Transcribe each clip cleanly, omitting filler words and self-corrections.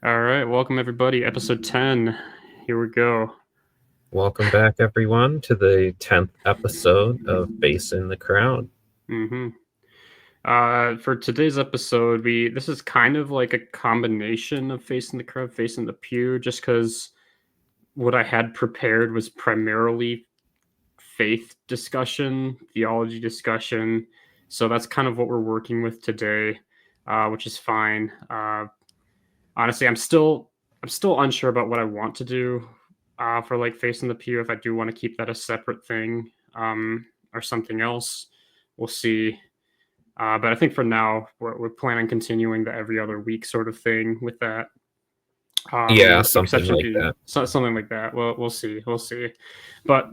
All right, welcome everybody. Episode 10. Here we go. Welcome back, everyone, to the 10th episode of Face in the Crowd. hmm for today's episode, this is kind of like a combination of facing the crowd, facing the pew, just because what I had prepared was primarily faith discussion, theology discussion. So that's kind of what we're working with today, which is fine. Honestly, I'm still unsure about what I want to do for like facing the pew. If I do want to keep that a separate thing or something else, we'll see. But I think for now we're planning on continuing the every other week sort of thing with that. Yeah, With the something exception like being that. something like that. Well, we'll see. But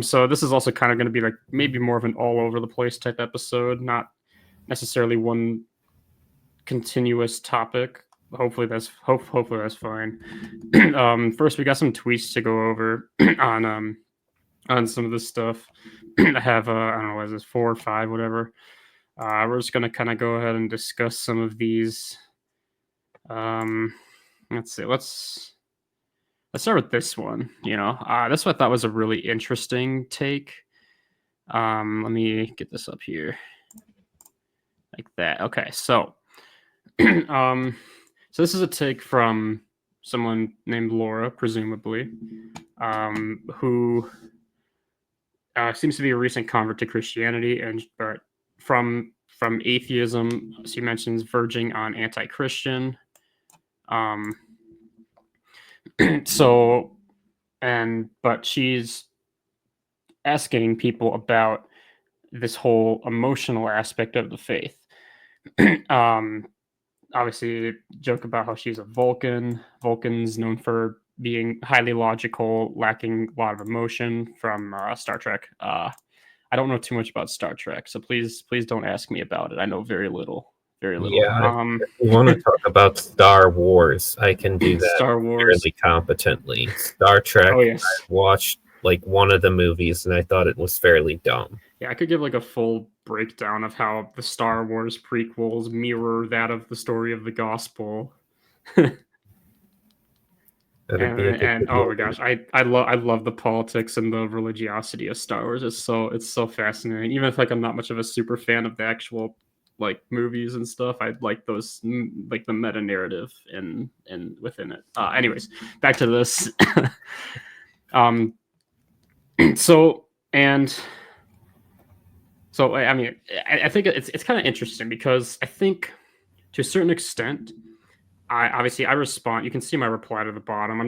so this is also kind of going to be like maybe more of an all over the place type episode, not necessarily one continuous topic. Hopefully that's fine. First, we got some tweets to go over on some of this stuff. I have I don't know, what is this, 4 or 5, whatever. We're just gonna kind of go ahead and discuss some of these. Let's see. Let's start with this one. This one I thought was a really interesting take. Let me get this up here, like that. Okay, so so this is a take from someone named Laura, presumably, who seems to be a recent convert to Christianity, but from atheism, she mentions verging on anti-Christian. Um, but she's asking people about this whole emotional aspect of the faith. um, Obviously, joke about how she's a Vulcan. Vulcan's known for being highly logical, lacking a lot of emotion from Star Trek. I don't know too much about Star Trek, so please don't ask me about it. I know very little, very little. Yeah, if you want to talk about Star Wars, I can do that Star Wars. fairly competently. Star Trek, Oh I yes, watched like one of the movies and I thought it was fairly dumb. yeah. I could give like a full breakdown of how the Star Wars prequels mirror that of the story of the gospel. That'd and be a good and oh my movie. gosh, I love the politics and the religiosity of Star Wars. It's so fascinating. Even if like I'm not much of a super fan of the actual like movies and stuff, I like those like the meta narrative and within it. Anyways, back to this. um. So and so I mean I think it's kind of interesting because I think to a certain extent I respond. You can see my reply to the bottom.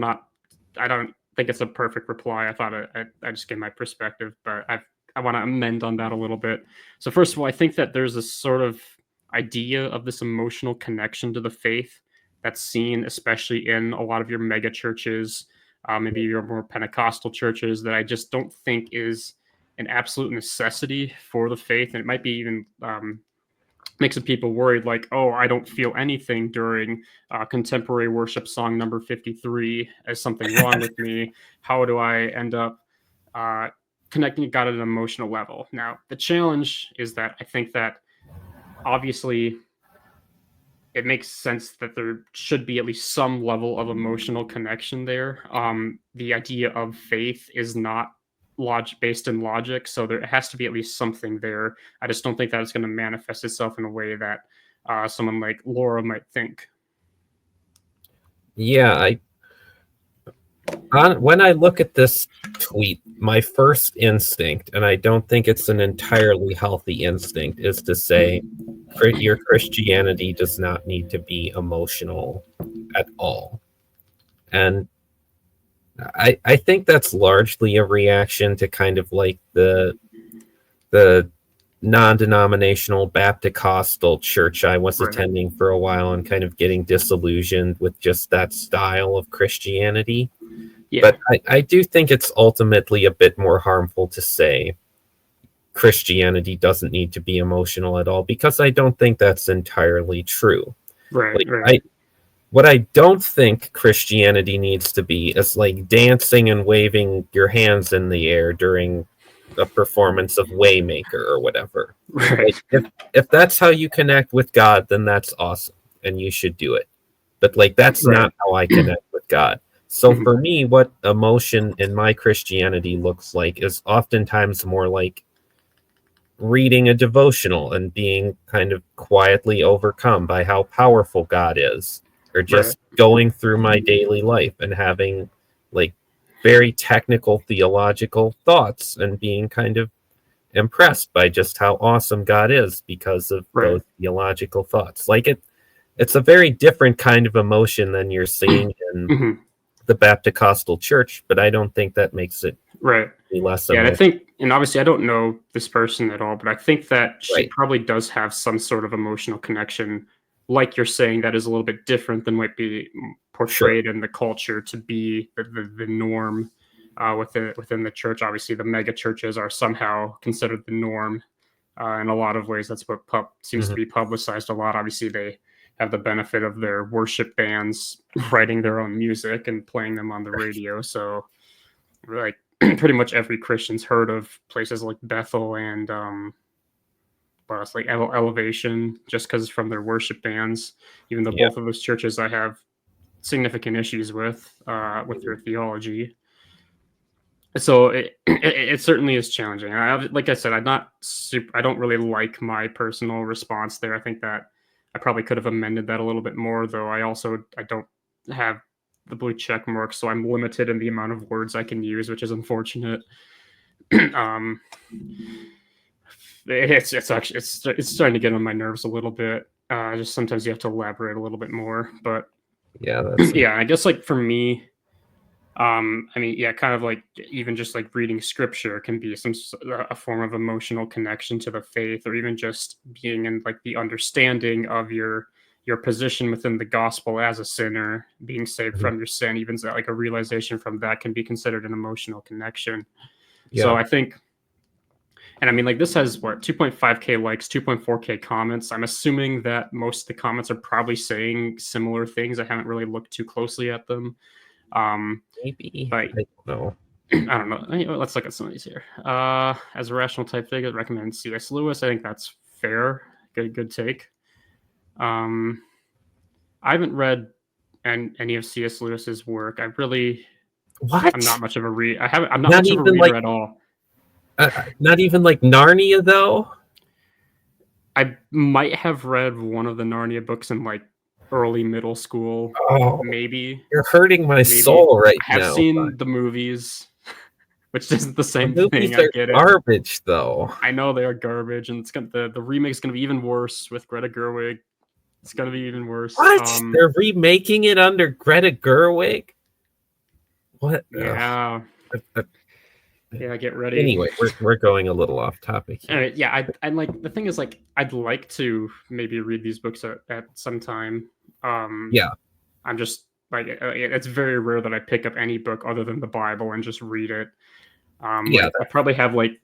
I don't think it's a perfect reply. I thought I just gave my perspective, but I want to amend on that a little bit. So first of all, I think that there's a sort of idea of this emotional connection to the faith that's seen, especially in a lot of your mega churches, maybe your more Pentecostal churches, that I just don't think is an absolute necessity for the faith, and it might be even makes some people worried, like, oh, I don't feel anything during contemporary worship song number 53. Is something wrong with me? How do I end up uh, connecting to God at an emotional level? Now, the challenge is that I think that obviously it makes sense that there should be at least some level of emotional connection there. The idea of faith is not based in logic, so there has to be at least something there. I just don't think that it's going to manifest itself in a way that someone like Laura might think. Yeah, when I look at this tweet, my first instinct, and I don't think it's an entirely healthy instinct, is to say your Christianity does not need to be emotional at all. And I think that's largely a reaction to kind of like the non-denominational Baptist-Costal church I was Right. attending for a while and kind of getting disillusioned with just that style of Christianity. Yeah. But I do think it's ultimately a bit more harmful to say Christianity doesn't need to be emotional at all, because I don't think that's entirely true. Right. Like Right. what I don't think Christianity needs to be is like dancing and waving your hands in the air during a performance of Waymaker or whatever. Right. Like if that's how you connect with God, then that's awesome and you should do it. but like that's Right. not how I connect with God. So Mhm. for me, what emotion in my Christianity looks like is oftentimes more like reading a devotional and being kind of quietly overcome by how powerful God is, or Right. just going through my daily life and having like very technical theological thoughts and being kind of impressed by just how awesome God is because of Right. those theological thoughts. Like it's a very different kind of emotion than you're seeing in Mhm. the Baptist Church, but I don't think that makes it Right. any less Yeah, and I emotional. think, and obviously I don't know this person at all, but I think that she Right. probably does have some sort of emotional connection, like you're saying, that is a little bit different than might be Sure. portrayed in the culture to be the norm within the church. Obviously, the mega churches are somehow considered the norm in a lot of ways. That's what seems to Mhm. be publicized a lot. Obviously, they have the benefit of their worship bands writing their own music and playing them on the radio. So, like, pretty much every Christian's heard of places like Bethel and what else, like Elevation, just because from their worship bands. Even though Yeah. both of those churches I have significant issues with Mhm. their theology. So it certainly is challenging. Like I said, I don't really like my personal response there. I think that I probably could have amended that a little bit more, though. I don't have the blue check mark, so I'm limited in the amount of words I can use, which is unfortunate. um, it's actually it's starting to get on my nerves a little bit. Just sometimes you have to elaborate a little bit more, but Yeah, that's yeah, I guess like for me, I mean, yeah, kind of like even just like reading scripture can be a form of emotional connection to the faith, or even just being in like the understanding of your position within the gospel as a sinner, being saved mhm. from your sin, even like a realization from that can be considered an emotional connection. So Yeah. I think, and I mean, like this has what 2.5K likes, 2.4K comments. I'm assuming that most of the comments are probably saying similar things. I haven't really looked too closely at them. Um, Maybe. but I don't know. I don't know. Let's look at some of these here. As a rational type figure, recommend C.S. Lewis. I think that's fair. Good take. Um, I haven't read any of C.S. Lewis's work. I'm not What? much of a read. I haven't. I'm not Not much of a even reader like at all. not even like Narnia though? I might have read one of the Narnia books in like early middle school, Oh, maybe. you're hurting my Maybe soul right I have now. seen the movies, which isn't the The same thing. movies I are get it. garbage though. I know they are garbage, and the remake's gonna be even worse with Greta Gerwig. It's gonna be even worse. What? They're remaking it under Greta Gerwig? What? Ugh. Yeah, Uh, yeah. Get ready. Anyway, we're going a little off topic here. Yeah. I like the thing is like I'd like to maybe read these books at some time. Um, Yeah. I'm just like it's very rare that I pick up any book other than the Bible and just read it. Yeah, Like I probably have like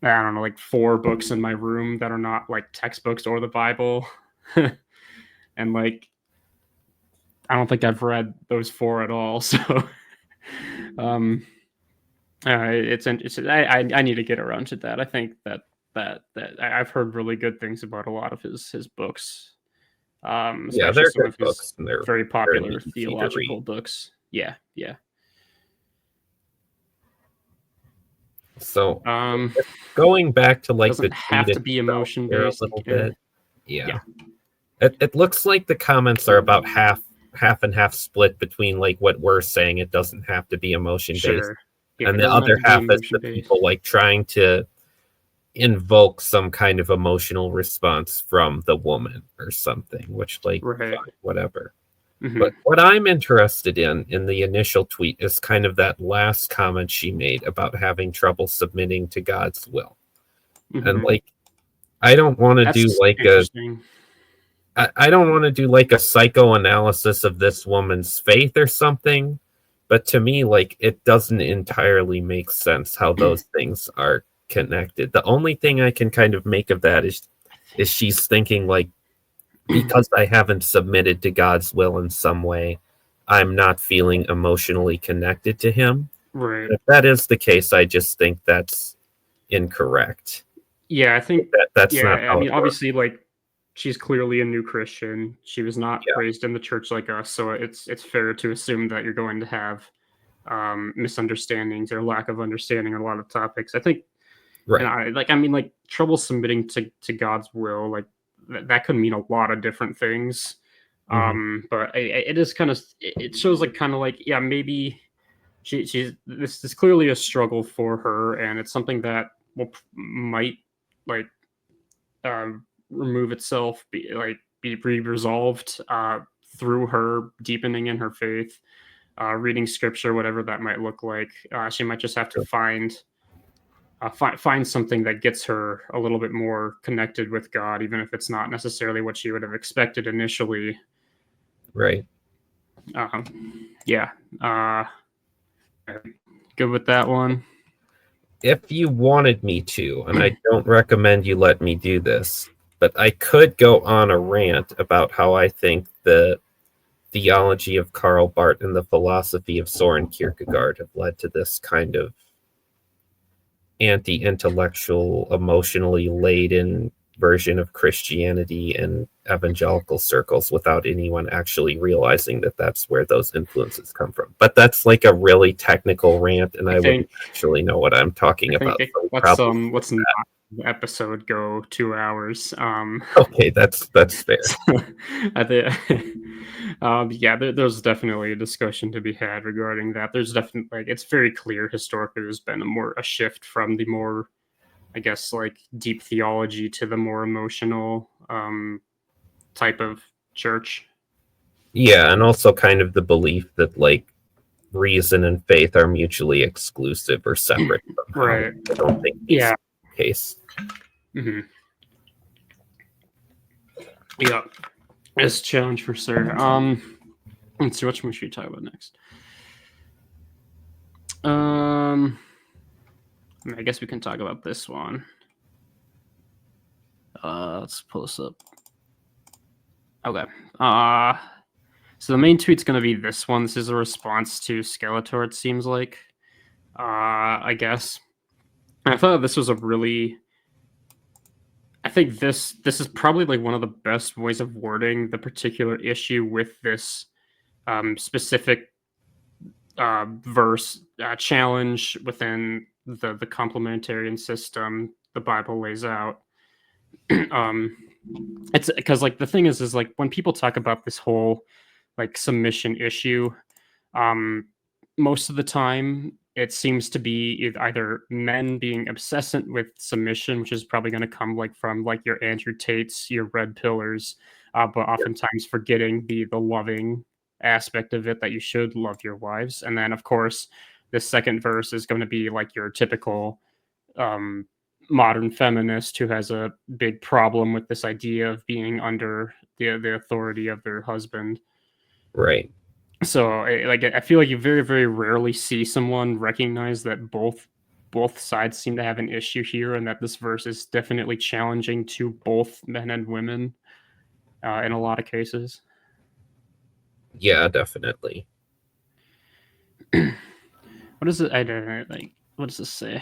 I don't know, like 4 books in my room that are not like textbooks or the Bible, and like I don't think I've read those 4 at all. So, um, I need to get around to that. I think I've heard really good things about a lot of his books, yeah, especially they're some good of his books and they're very fairly popular easy to read. theological books. Yeah, yeah. So Um, going back to like the doesn't tweet have to be itself emotion here a based little again. bit. Yeah. Yeah, It looks like the comments are about half and half split between like what we're saying it doesn't have to be emotion based, sure. Yeah, and it the doesn't have other to be half is emotion the based. people like trying to invoke some kind of emotional response from the woman or something, which like Right. fine, whatever. Hmm. But what I'm interested in the initial tweet is kind of that last comment she made about having trouble submitting to God's will. And Hmm. like I don't want to do That's like a interesting. I don't want to do like a psychoanalysis of this woman's faith or something, but to me, like it doesn't entirely make sense how those things are connected. The only thing I can kind of make of that is she's thinking like because I haven't submitted to God's will in some way, I'm not feeling emotionally connected to him. Right. If that is the case, I just think that's incorrect. Yeah, I think That's not yeah, I how mean, it works. obviously, like, she's clearly a new Christian. She was not Yeah. raised in the church like us, so it's fair to assume that you're going to have misunderstandings or lack of understanding on a lot of topics. I think, and Right. I mean, like trouble submitting to God's will, like that could mean a lot of different things. Mhm. But it is kind of it shows like kind of like yeah maybe she's this is clearly a struggle for her, and it's something that might like remove itself, be resolved through her deepening in her faith, reading scripture, whatever that might look like. She might just have to Sure. find something that gets her a little bit more connected with God, even if it's not necessarily what she would have expected initially. Right. Yeah. Good with that one. If you wanted me to, and I don't recommend you let me do this, but I could go on a rant about how I think the theology of Karl Barth and the philosophy of Soren Kierkegaard have led to this kind of anti-intellectual, emotionally laden version of Christianity in evangelical circles without anyone actually realizing that that's where those influences come from. But that's like a really technical rant, and I wouldn't actually know what I'm talking think about. So let's not the episode go 2 hours. Okay, that's fair. I think, yeah, there's definitely a discussion to be had regarding that. There's definitely like it's very clear historically there's been a shift from the more, I guess, like deep theology to the more emotional type of church. Yeah, and also kind of the belief that like reason and faith are mutually exclusive or separate somehow. Right. I don't think Yeah. the case. Mm-hmm. Yeah. It's a challenge for sure. Let's see, which one should we talk about next? I guess we can talk about this one. Let's pull this up. Okay. So the main tweet's gonna be this one. This is a response to Skeletor, it seems like. I guess. And I thought this was a really I think this is probably like one of the best ways of wording the particular issue with this specific verse challenge within the complementarian system the Bible lays out. It's because like the thing is like when people talk about this whole like submission issue, um, most of the time it seems to be either men being obsessant with submission, which is probably going to come like from like your Andrew Tates, your red pillars, but oftentimes forgetting the loving aspect of it that you should love your wives. And then of course the second verse is going to be like your typical um, modern feminist who has a big problem with this idea of being under the authority of their husband. Right. So I feel like you very very rarely see someone recognize that both sides seem to have an issue here, and that this verse is definitely challenging to both men and women in a lot of cases. Yeah, definitely. What is it? I don't know. Like, what does this say?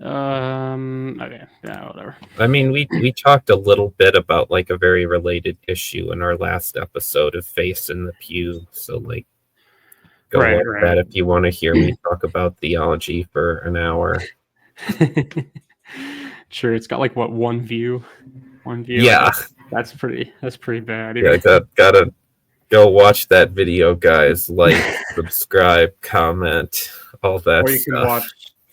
Okay, yeah, whatever. I mean, we talked a little bit about like a very related issue in our last episode of Face in the Pew. So like, go watch that if you want to hear me talk about theology for an hour. Sure, it's got like what one view. Yeah, that's pretty bad. yeah, gotta go watch that video, guys. Like, subscribe, comment, all that Or you stuff. can watch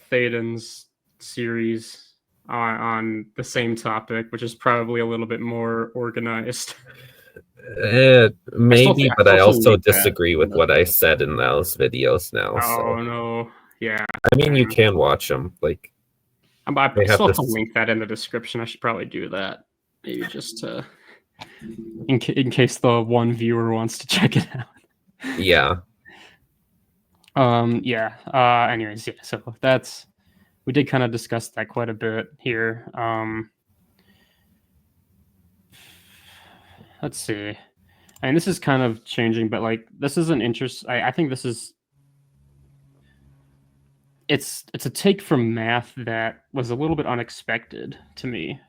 Thaden's series on the same topic, which is probably a little bit more organized. Maybe, but I also disagree that. with what I said in those videos now. Oh so. no, yeah. I mean, you can watch them. Like, I still have to link that in the description. I should probably do that. Maybe just to in case the one viewer wants to check it out. Yeah. Yeah. Anyways, yeah. So we did kind of discuss that quite a bit here. Let's see. And this is kind of changing, but like this is an interest. I think this is it's a take from math that was a little bit unexpected to me.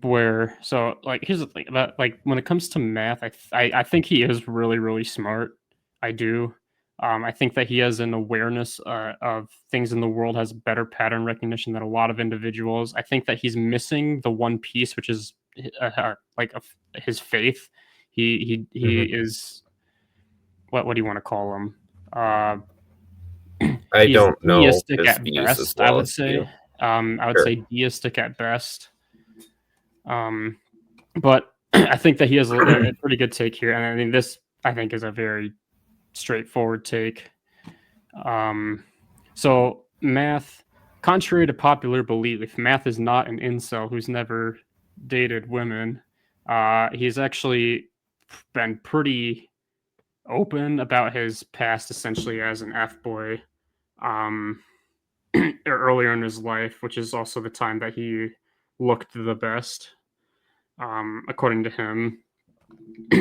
Where so like here's the thing about like when it comes to math, I think he is really really smart. I do. I think that he has an awareness of things in the world, has better pattern recognition than a lot of individuals. I think that he's missing the one piece, which is his faith. He Mhm. is what do you want to call him? Uh, I he's don't know deistic his at views as best. I well would as you. say. I would Sure. say deistic at best. Um, but I think that he has a pretty good take here, and I mean this I think is a very straightforward take. Um, so math, contrary to popular belief, math is not an incel who's never dated women. He's actually been pretty open about his past, essentially as an f boy, um, earlier in his life, which is also the time that he looked the best, according to him.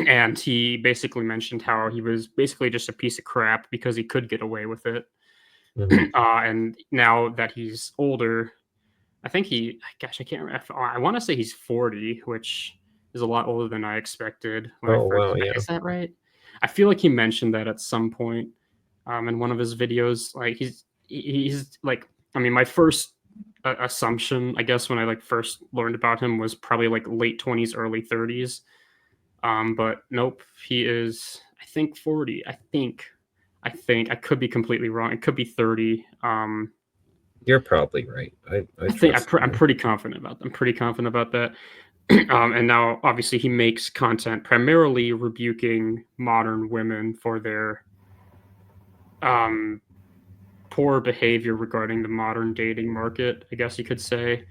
And he basically mentioned how he was basically just a piece of crap because he could get away with it. Mhm. And now that he's older, I think gosh, I can't remember. I want to say he's 40, which is a lot older than I expected when I Oh first. wow, yeah. Is that right? I feel like he mentioned that at some point in one of his videos. Like he's like, I mean, my first assumption, I guess, when I like first learned about him was probably like late 20s, early 30s. But nope, he is I think 40. I could be completely wrong. It could be 30. You're probably right. I I think trust I'm you. pretty confident about. I'm pretty confident about that. And now, obviously, he makes content primarily rebuking modern women for their um, poor behavior regarding the modern dating market. I guess you could say.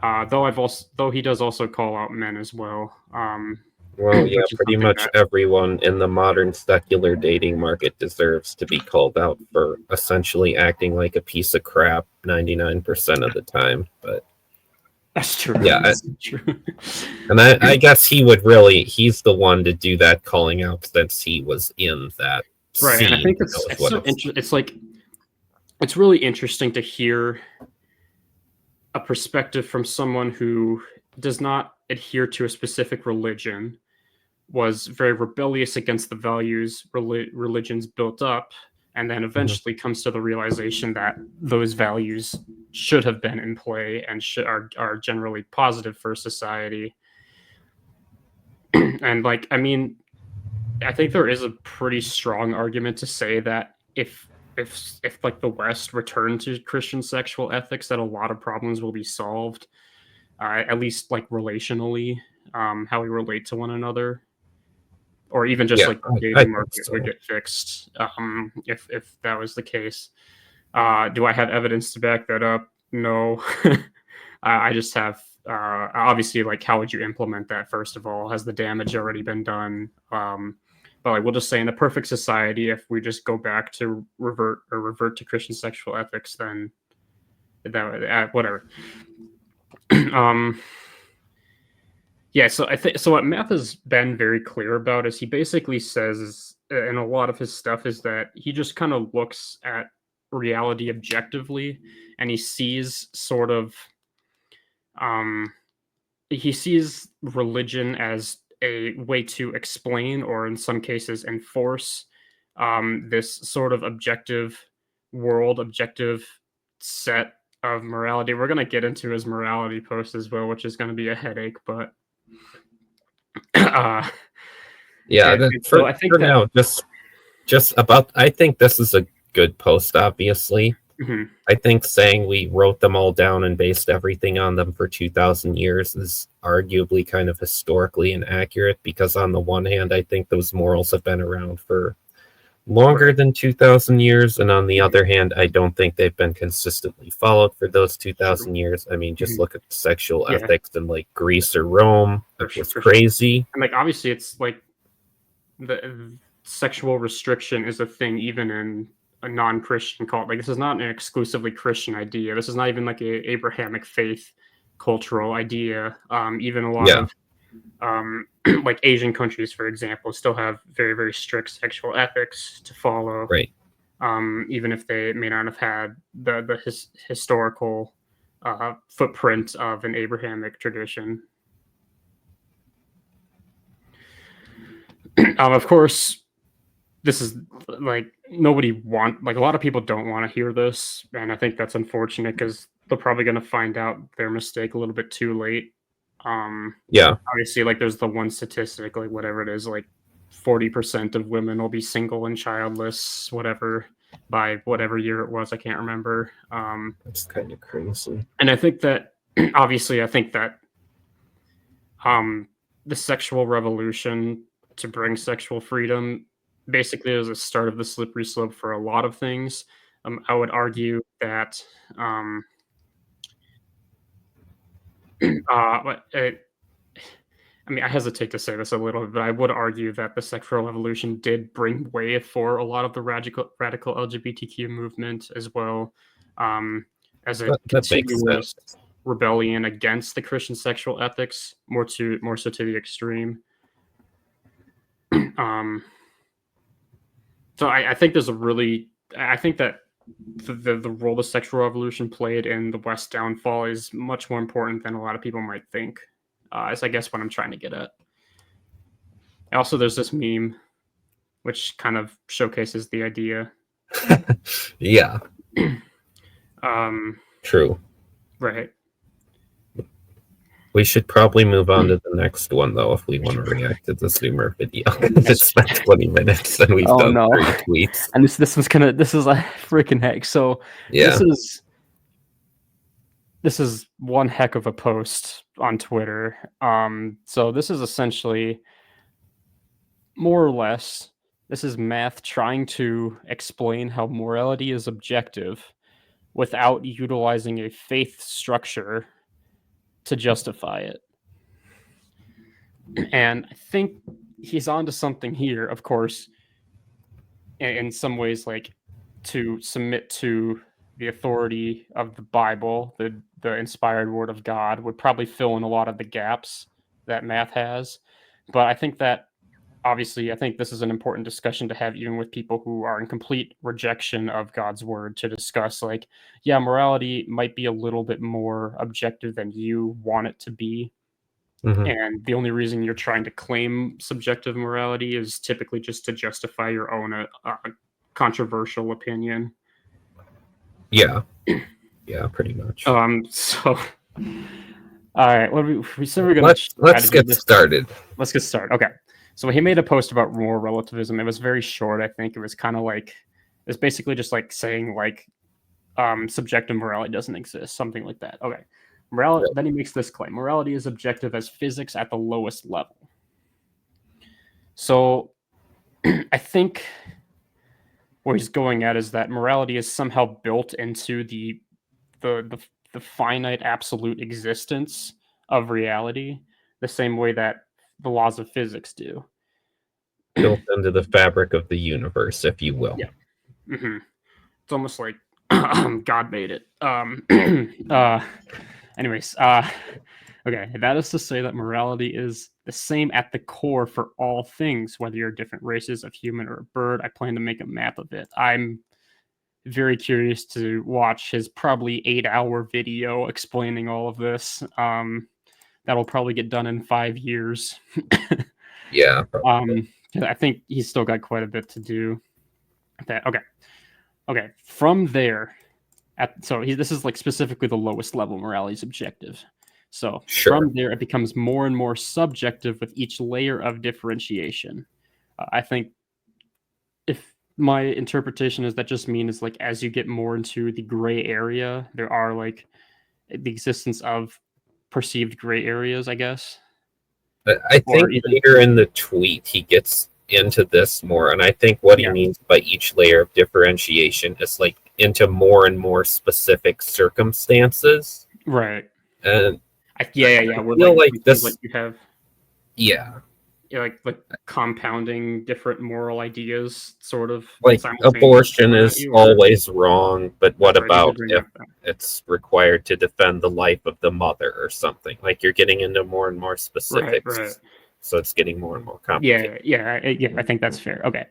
Though he does also call out men as well, Well, yeah, which is pretty something much that everyone in the modern secular dating market deserves to be called out for essentially acting like a piece of crap 99% of the time. But that's true. yeah, That's true. and I guess he's the one to do that calling out since he was in that Right, and I scene think and knows it's what so it's It's like it's really interesting to hear a perspective from someone who does not adhere to a specific religion, was very rebellious against the values religions built up, and then Mhm. eventually comes to the realization that those values should have been in play and are generally positive for society. And like, I mean, I think there is a pretty strong argument to say that if like the West returned to Christian sexual ethics, that a lot of problems will be solved, at least like relationally, how we relate to one another, or even just Yeah, like the I dating think market would so. get fixed, if that was the case. Do I have evidence to back that up? No. I just have obviously like how would you implement that first of all? Has the damage already been done? But like we'll just say in a perfect society, if we just go back to revert to Christian sexual ethics, then that whatever. um, yeah, so I think so. What Math has been very clear about is he basically says, in a lot of his stuff, is that he just kind of looks at reality objectively, and he sees sort of he sees religion as a way to explain, or in some cases enforce, this sort of objective set of morality. We're going to get into his morality post as well, which is going to be a headache, but uh, Yeah, so I think for that now, just about. I think this is a good post. Obviously, mhm, I think saying we wrote them all down and based everything on them for 2,000 years is arguably kind of historically inaccurate because, on the one hand, I think those morals have been around for longer right, than 2,000 years. And on the mhm, other hand, I don't think they've been consistently followed for those true, 2,000 years. I mean, just mhm, look at sexual yeah, ethics in like Greece or Rome. It was for sure. crazy. And like obviously, it's like the sexual restriction is a thing even in a non-Christian cult. Like this is not an exclusively Christian idea. This is not even like a Abrahamic faith cultural idea. Even a lot Yeah, of like Asian countries, for example, still have very very strict sexual ethics to follow. right. even if they may not have had the historical footprint of an Abrahamic tradition. Of course, this is like a lot of people don't want to hear this, and I think that's unfortunate because they're probably going to find out their mistake a little bit too late. Yeah. Obviously, like there's the one statistic, like whatever it is, like 40% of women will be single and childless, whatever, by whatever year it was. I can't remember. It's kind of crazy. And I think that obviously, I think that the sexual revolution to bring sexual freedom basically is a start of the slippery slope for a lot of things. I would argue that I mean, I hesitate to say this a little bit, but I would argue that the sexual revolution did bring way for a lot of the radical LGBTQ movement as well, as a That makes continuous sense. rebellion against the Christian sexual ethics, more so to the extreme. So I think I think that the role the sexual revolution played in the West's downfall is much more important than a lot of people might think. Is I guess what I'm trying to get at. Also, there's this meme which kind of showcases the idea. Yeah. True. Right. We should probably move on to the next one, though, if we want to react to the Zoomer video. It's been 20 minutes and we've done 3 tweets. And this is a freaking heck. So Yeah. This is one heck of a post on Twitter. So this is essentially more or less, this is math trying to explain how morality is objective without utilizing a faith structure to justify it. And I think he's onto something here, of course, in some ways, like to submit to the authority of the Bible, the inspired word of God, would probably fill in a lot of the gaps that math has. But I think that obviously, I think this is an important discussion to have even with people who are in complete rejection of God's word, to discuss, like, yeah, morality might be a little bit more objective than you want it to be. Mm-hmm. And the only reason you're trying to claim subjective morality is typically just to justify your own controversial opinion. Yeah. Yeah, pretty much. So all right, we said we're gonna let's get started. Let's get started. Okay. So he made a post about moral relativism. It was very short. I think it was kind of like, it's basically just like saying like subjective morality doesn't exist, something like that. Okay. Morality. Then he makes this claim: morality is objective as physics at the lowest level. So I think where he's going at is that morality is somehow built into the finite absolute existence of reality, the same way that the laws of physics do. Built into the fabric of the universe, if you will. Yeah. Mm-hmm. It's almost like God made it. Anyways, okay, that is to say that morality is the same at the core for all things, whether you're different races of human or a bird. I plan to make a map of it. I'm very curious to watch his probably 8-hour video explaining all of this. That'll probably get done in 5 years. Yeah. Probably. I think he's still got quite a bit to do. Okay. From there, this is like specifically the lowest level morality is objective. So From there, it becomes more and more subjective with each layer of differentiation. I think if my interpretation is that just means like as you get more into the gray area, there are like the existence of perceived gray areas, I guess. I think later in the tweet he gets into this more, and I think what he means by each layer of differentiation is like into more and more specific circumstances. Right. And I feel like this, like you have like compounding different moral ideas, sort of like abortion is always wrong, but what about if it's required to defend the life of the mother or something? Like you're getting into more and more specifics. Right. So it's getting more and more complicated. Yeah, I think that's fair. Okay.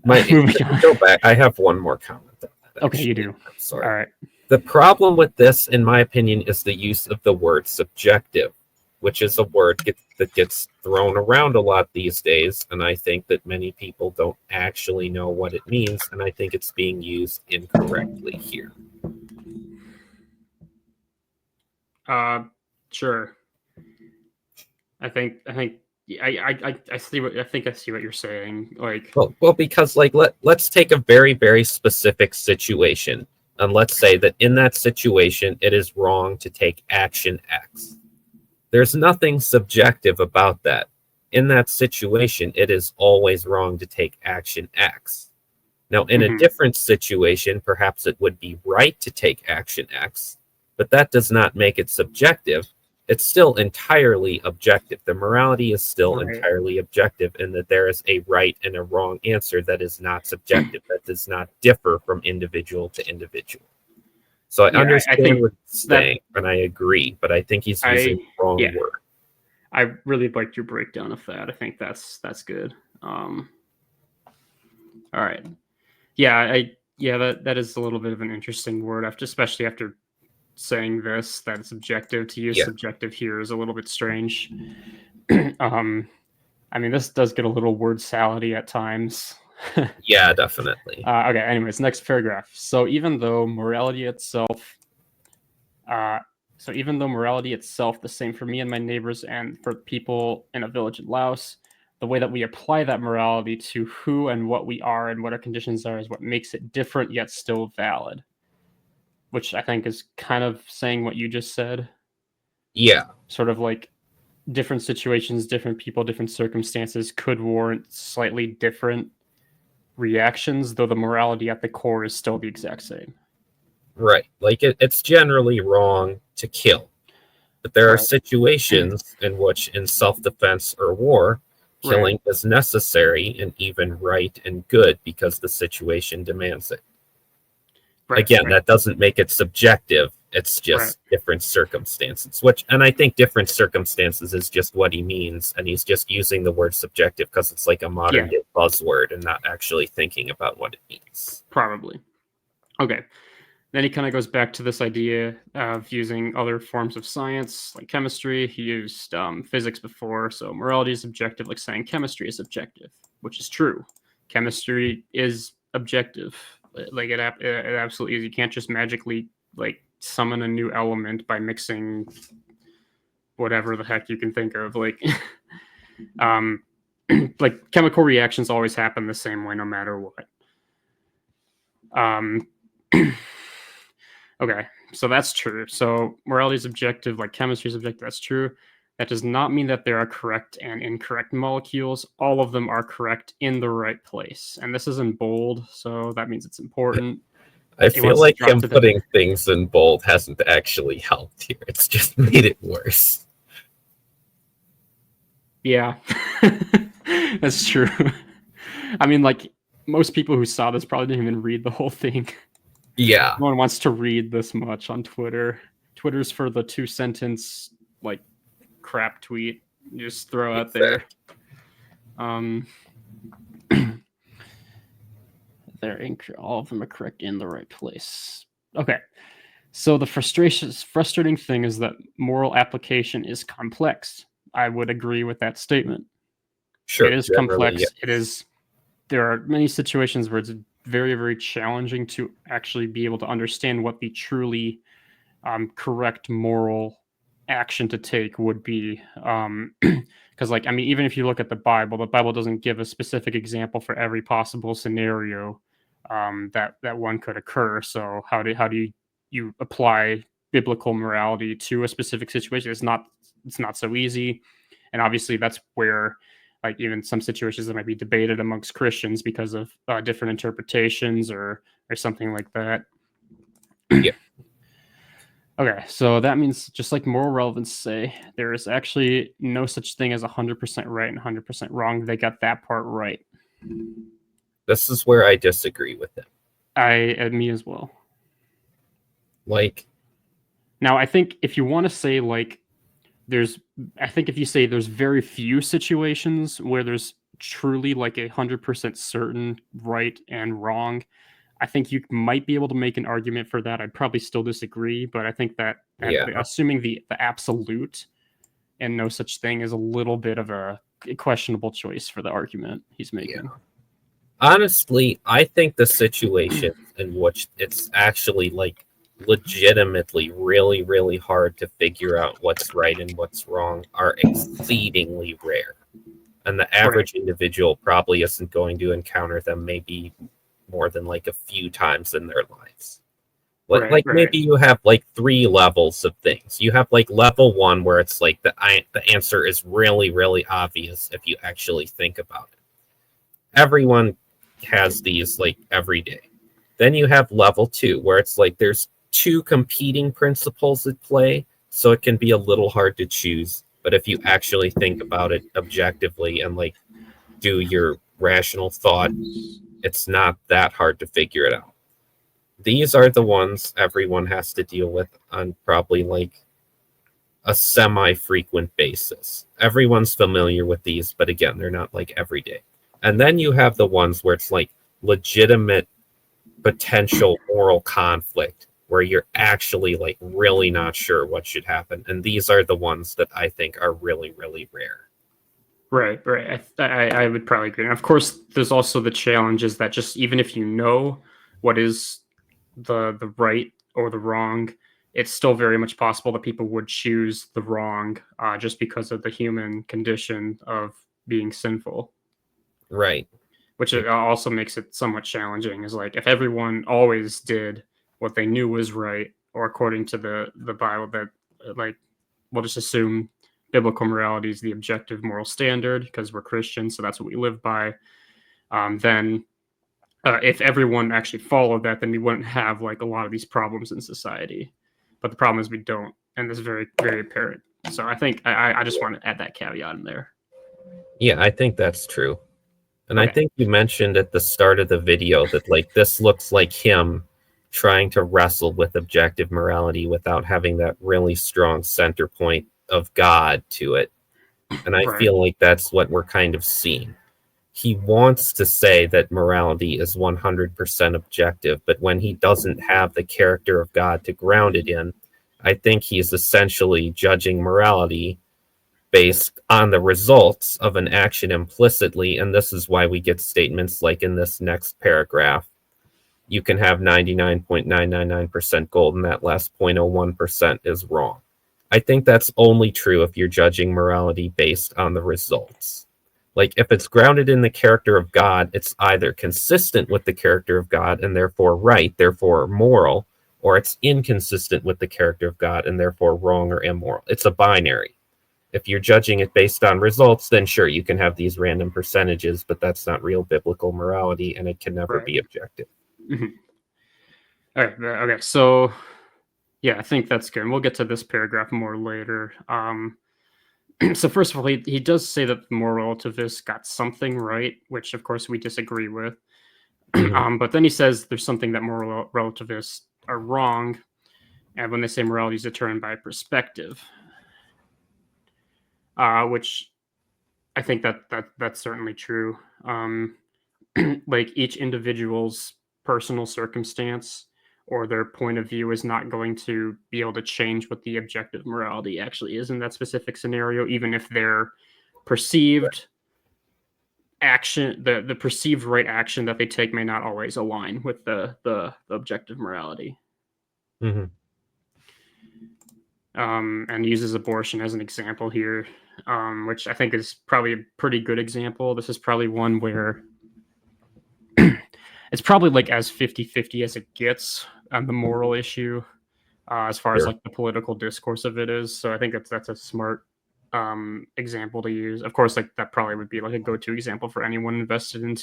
Moving on. Go back. I have one more comment. Okay, you do. I'm sorry. All right. The problem with this, in my opinion, is the use of the word subjective, which is a word that gets thrown around a lot these days. And I think that many people don't actually know what it means. And I think it's being used incorrectly here. Sure. I see what you're saying. Like, well, because like let's take a very, very specific situation. And let's say that in that situation, it is wrong to take action X. There's nothing subjective about that. In that situation, it is always wrong to take action X. Now, in a different situation, perhaps it would be right to take action X, but that does not make it subjective. It's still entirely objective. The morality is still entirely objective in that there is a right and a wrong answer that is not subjective, that does not differ from individual to individual. So I understand what he's saying, and I agree, but I think he's using the wrong word. I really liked your breakdown of that. I think that's good. All right. That is a little bit of an interesting word, especially after saying this, that it's subjective. To use subjective here is a little bit strange. I mean, this does get a little word salady at times. Yeah, definitely. Okay, anyways, next paragraph. So even though morality itself, the same for me and my neighbors and for people in a village in Laos, the way that we apply that morality to who and what we are and what our conditions are is what makes it different yet still valid. Which I think is kind of saying what you just said. Yeah. Sort of like different situations, different people, different circumstances could warrant slightly different reactions, though the morality at the core is still the exact same. Right. Like it's generally wrong to kill. But there are situations in which, in self-defense or war, killing is necessary and even right and good because the situation demands it. That doesn't make it subjective. It's just different circumstances, and I think different circumstances is just what he means. And he's just using the word subjective because it's like a modern day buzzword and not actually thinking about what it means. Probably. Okay. Then he kind of goes back to this idea of using other forms of science, like chemistry. He used physics before. So morality is objective, like saying chemistry is objective, which is true. Chemistry is objective. Like it absolutely is. You can't just magically like summon a new element by mixing whatever the heck you can think of. Like, like chemical reactions always happen the same way, no matter what. Okay, so that's true. So morality is objective, like chemistry is objective. That's true. That does not mean that there are correct and incorrect molecules. All of them are correct in the right place. And this is in bold, so that means it's important. I feel like him putting things in bold hasn't actually helped here. It's just made it worse. Yeah, that's true. I mean, like, most people who saw this probably didn't even read the whole thing. Yeah. No one wants to read this much on Twitter. Twitter's for the 2-sentence, like, crap tweet you just throw out there. All of them are correct in the right place. Okay. So the frustrating thing is that moral application is complex. I would agree with that statement. Sure. It is complex. Yes. There are many situations where it's very, very challenging to actually be able to understand what the truly correct moral action to take would be. Because, like, I mean, even if you look at the Bible doesn't give a specific example for every possible scenario that one could occur. So how do you apply biblical morality to a specific situation? It's not so easy, and obviously that's where, like, even some situations that might be debated amongst Christians because of different interpretations or something like that. Yeah. Okay, so that means, just like moral relevance say, there is actually no such thing as 100% right and 100% wrong. They got that part right. This is where I disagree with him. Me as well. Like, now I think if you want to say, like, if you say there's very few situations where there's truly like 100% certain right and wrong. I think you might be able to make an argument for that. I'd probably still disagree, but I think that Yeah. assuming the absolute and no such thing is a little bit of a questionable choice for the argument he's making. Yeah. Honestly, I think the situations in which it's actually like legitimately really, really hard to figure out what's right and what's wrong are exceedingly rare. And the average individual probably isn't going to encounter them maybe more than like a few times in their lives. Maybe you have like 3 levels of things. You have like level 1 where it's like the answer is really, really obvious if you actually think about it. Everyone has these like every day. Then you have level 2 where it's like there's 2 competing principles at play, so it can be a little hard to choose. But if you actually think about it objectively and like do your rational thought, it's not that hard to figure it out. These are the ones everyone has to deal with on probably like a semi-frequent basis. Everyone's familiar with these, but again, they're not like every day. And then you have the ones where it's like legitimate potential moral conflict where you're actually like really not sure what should happen. And these are the ones that I think are really, really rare. Right. I would probably agree. And of course, there's also the challenge is that just even if you know what is the right or the wrong, it's still very much possible that people would choose the wrong just because of the human condition of being sinful. Right. Which also makes it somewhat challenging. Is like if everyone always did what they knew was right, or according to the Bible, that like we'll just assume biblical morality is the objective moral standard because we're Christians, so that's what we live by. Then if everyone actually followed that, then we wouldn't have like a lot of these problems in society. But the problem is we don't, and this is very, very apparent. So I think I just want to add that caveat in there. Yeah, I think that's true. And okay. I think you mentioned at the start of the video that like this looks like him trying to wrestle with objective morality without having that really strong center point of God to it. And I feel like that's what we're kind of seeing. He wants to say that morality is 100% objective, but when he doesn't have the character of God to ground it in, I think he's essentially judging morality based on the results of an action implicitly, and this is why we get statements like in this next paragraph, you can have 99.999% gold and that last 0.01% is wrong. I think that's only true if you're judging morality based on the results. Like if it's grounded in the character of God, it's either consistent with the character of God and therefore right, therefore moral, or it's inconsistent with the character of God and therefore wrong or immoral. It's a binary. If you're judging it based on results, then sure, you can have these random percentages, but that's not real biblical morality, and it can never be objective. Mm-hmm. All right. Okay. So, yeah, I think that's good. And we'll get to this paragraph more later. So, first of all, he does say that the moral relativists got something right, which, of course, we disagree with. But then he says there's something that moral relativists are wrong. And when they say morality is determined by perspective. Which I think that's certainly true. Like each individual's personal circumstance or their point of view is not going to be able to change what the objective morality actually is in that specific scenario, even if their perceived action, the perceived right action that they take may not always align with the objective morality. Mm-hmm. And uses abortion as an example here, which I think is probably a pretty good example. This is probably one where it's probably like as 50-50 as it gets on the moral issue, as far as like the political discourse of it is. So I think that's a smart example to use. Of course, like that probably would be like a go-to example for anyone invested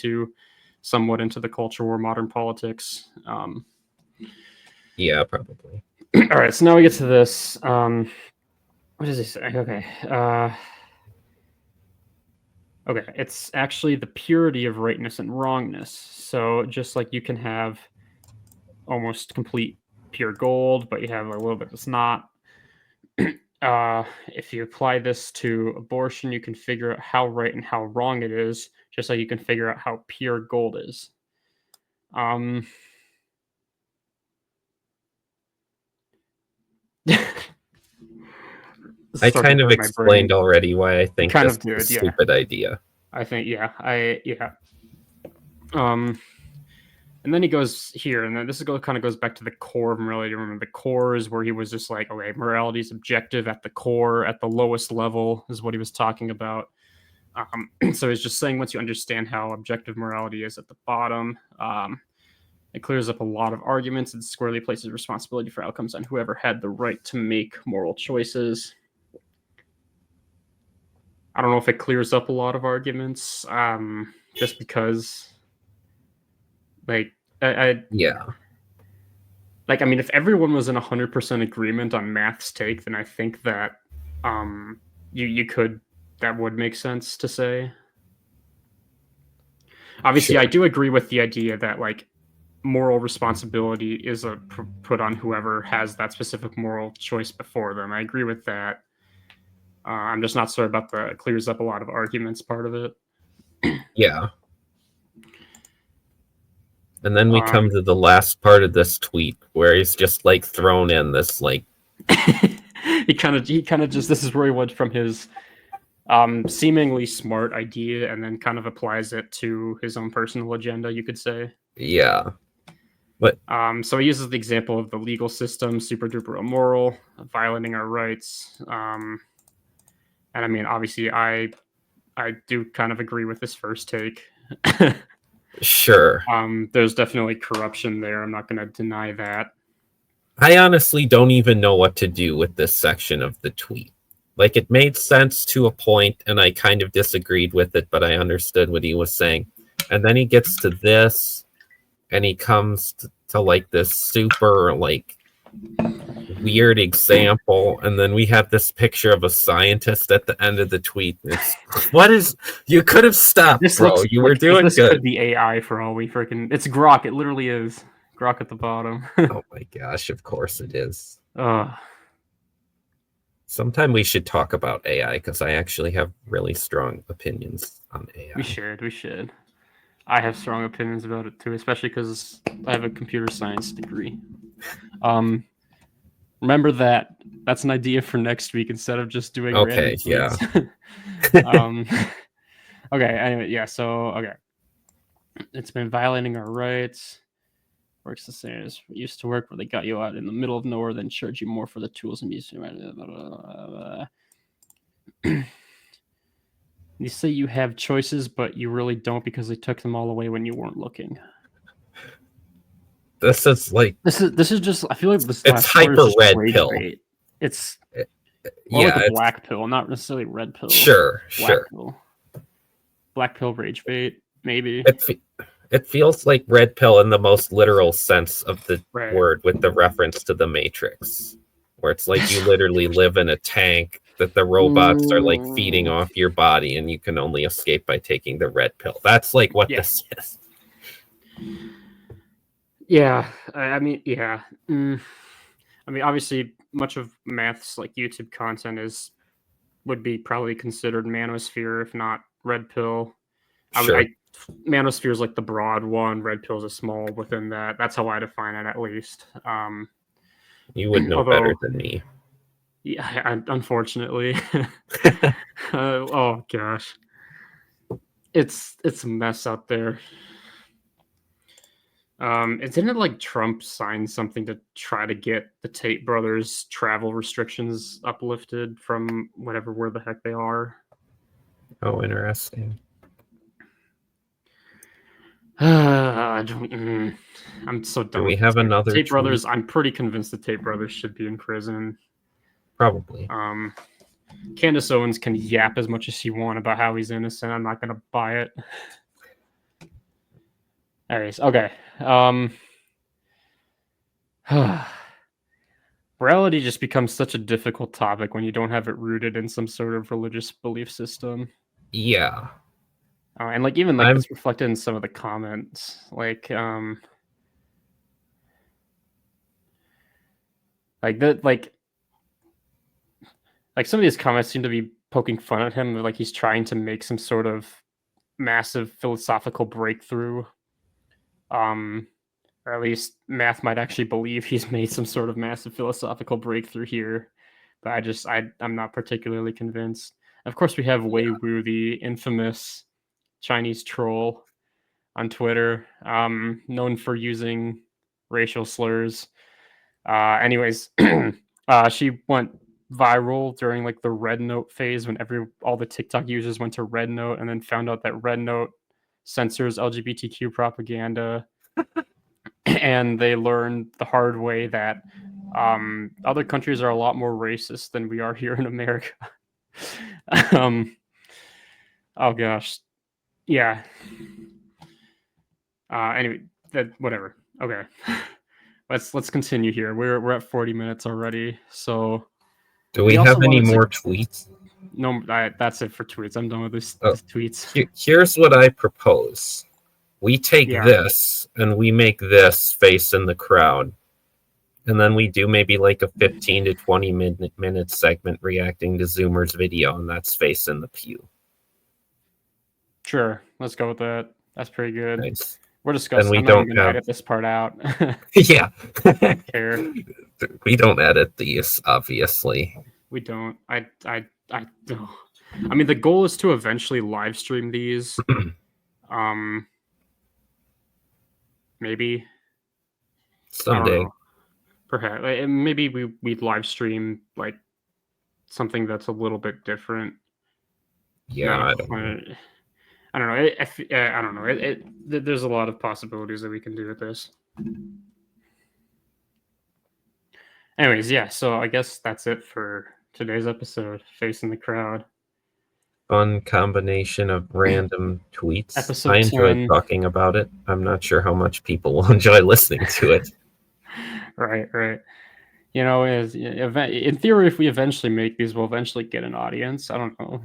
somewhat into the culture war, modern politics. Yeah, probably. All right, so now we get to this. What does he say? Okay. Okay, it's actually the purity of rightness and wrongness. So just like you can have almost complete pure gold, but you have a little bit that's not. if you apply this to abortion, you can figure out how right and how wrong it is, just like you can figure out how pure gold is. I kind of explained already why I think this is a stupid idea. I think, yeah. And then he goes here, and then this kind of goes back to the core of morality. Remember, the core is where he was just like, okay, morality is objective at the core, at the lowest level, is what he was talking about. So he's just saying once you understand how objective morality is at the bottom, it clears up a lot of arguments and squarely places responsibility for outcomes on whoever had the right to make moral choices. I don't know if it clears up a lot of arguments, just because, like, yeah. Like, I mean, if everyone was in 100% agreement on math's take, then I think that you could, that would make sense to say. Obviously, sure. I do agree with the idea that, like, moral responsibility is put on whoever has that specific moral choice before them. I agree with that. I'm just not sure about the clears up a lot of arguments part of it. Yeah. And then we come to the last part of this tweet where he's just like thrown in this like he kind of just, this is where he went from his seemingly smart idea and then kind of applies it to his own personal agenda, you could say. Yeah. But so he uses the example of the legal system, super duper immoral, violating our rights. And I mean, obviously I do kind of agree with this first take. Sure. There's definitely corruption there. I'm not going to deny that. I honestly don't even know what to do with this section of the tweet. Like, it made sense to a point, and I kind of disagreed with it, but I understood what he was saying. And then he gets to this, and he comes to like this super like weird example, and then we have this picture of a scientist at the end of the tweet. What is, you could have stopped, this bro. You were doing this good. Could be AI for all we freaking, it's Grok. It literally is Grok at the bottom. Oh my gosh, of course it is. Sometime we should talk about AI, because I actually have really strong opinions on AI. We should. I have strong opinions about it too, especially because I have a computer science degree. Remember that's an idea for next week instead of just doing okay, random tweets. Yeah. Okay, anyway, yeah, so okay. It's been violating our rights. Works the same as it used to work, where they got you out in the middle of nowhere, then charge you more for the tools and music. You say you have choices, but you really don't, because they took them all away when you weren't looking. This is like this is just, I feel like this it's hyper red pill. Bait. It's more like a black pill, not necessarily red pill. Sure, black pill. Black pill rage bait, maybe. It feels like red pill in the most literal sense of the word, with the reference to the Matrix, where it's like you literally live in a tank that the robots are like feeding off your body, and you can only escape by taking the red pill. That's like what this is. Yeah, I mean, yeah. I mean, obviously, much of math's like YouTube content would be probably considered manosphere, if not red pill. Sure. Manosphere is like the broad one. Red pill is a small within that. That's how I define it, at least. You would know better than me. Yeah, unfortunately. Oh gosh, it's a mess out there. Didn't it like Trump sign something to try to get the Tate brothers' travel restrictions uplifted from where the heck they are? Oh, interesting. I'm so done. Do we have another Tate brothers? I'm pretty convinced the Tate brothers should be in prison. Probably. Candace Owens can yap as much as she wants about how he's innocent. I'm not gonna buy it. Anyways, okay. Morality just becomes such a difficult topic when you don't have it rooted in some sort of religious belief system. Yeah. And like even like it's reflected in some of the comments, like that, like like some of these comments seem to be poking fun at him, like he's trying to make some sort of massive philosophical breakthrough. Or at least Math might actually believe he's made some sort of massive philosophical breakthrough here. But I'm not particularly convinced. Of course, we have Wei Wu, the infamous Chinese troll on Twitter, known for using racial slurs. Anyways, she went viral during like the Red Note phase when all the TikTok users went to Red Note and then found out that Red Note censors LGBTQ propaganda. And they learned the hard way that other countries are a lot more racist than we are here in America. Oh gosh, yeah. Anyway, whatever. Okay, let's continue here. We're at 40 minutes already. So, do we have any more tweets? No, that's it for tweets. I'm done with this tweets. Here's what I propose. We take this and we make this face in the crowd. And then we do maybe like a 15 to 20 minute segment reacting to Zoomer's video, and that's face in the pew. Sure, let's go with that. That's pretty good. Nice. We're discussing. We I'm don't not edit this part out. Yeah. Care. We don't edit these, obviously. We don't. I don't. I mean, the goal is to eventually live stream these. Maybe someday. Perhaps maybe we'd live stream like something that's a little bit different. Yeah, I don't know. I don't know. There's a lot of possibilities that we can do with this. Anyways, yeah. So I guess that's it for today's episode. Facing the crowd. Fun combination of random tweets. Episode I enjoyed 10. talking about it. I'm not sure how much people will enjoy listening to it. Right. You know, in theory, if we eventually make these, we'll eventually get an audience. I don't know.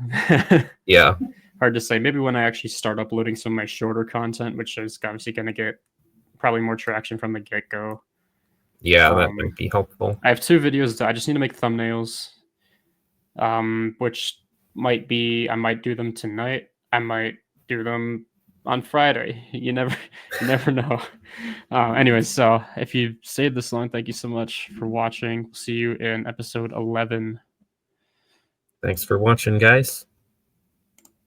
Yeah. Hard to say. Maybe when I actually start uploading some of my shorter content, which is obviously going to get probably more traction from the get-go. Yeah, that might be helpful. I have 2 videos. I just need to make thumbnails, which might be, I might do them tonight. I might do them on Friday. You never know. Anyways, so if you stayed this long, thank you so much for watching. See you in episode 11. Thanks for watching, guys.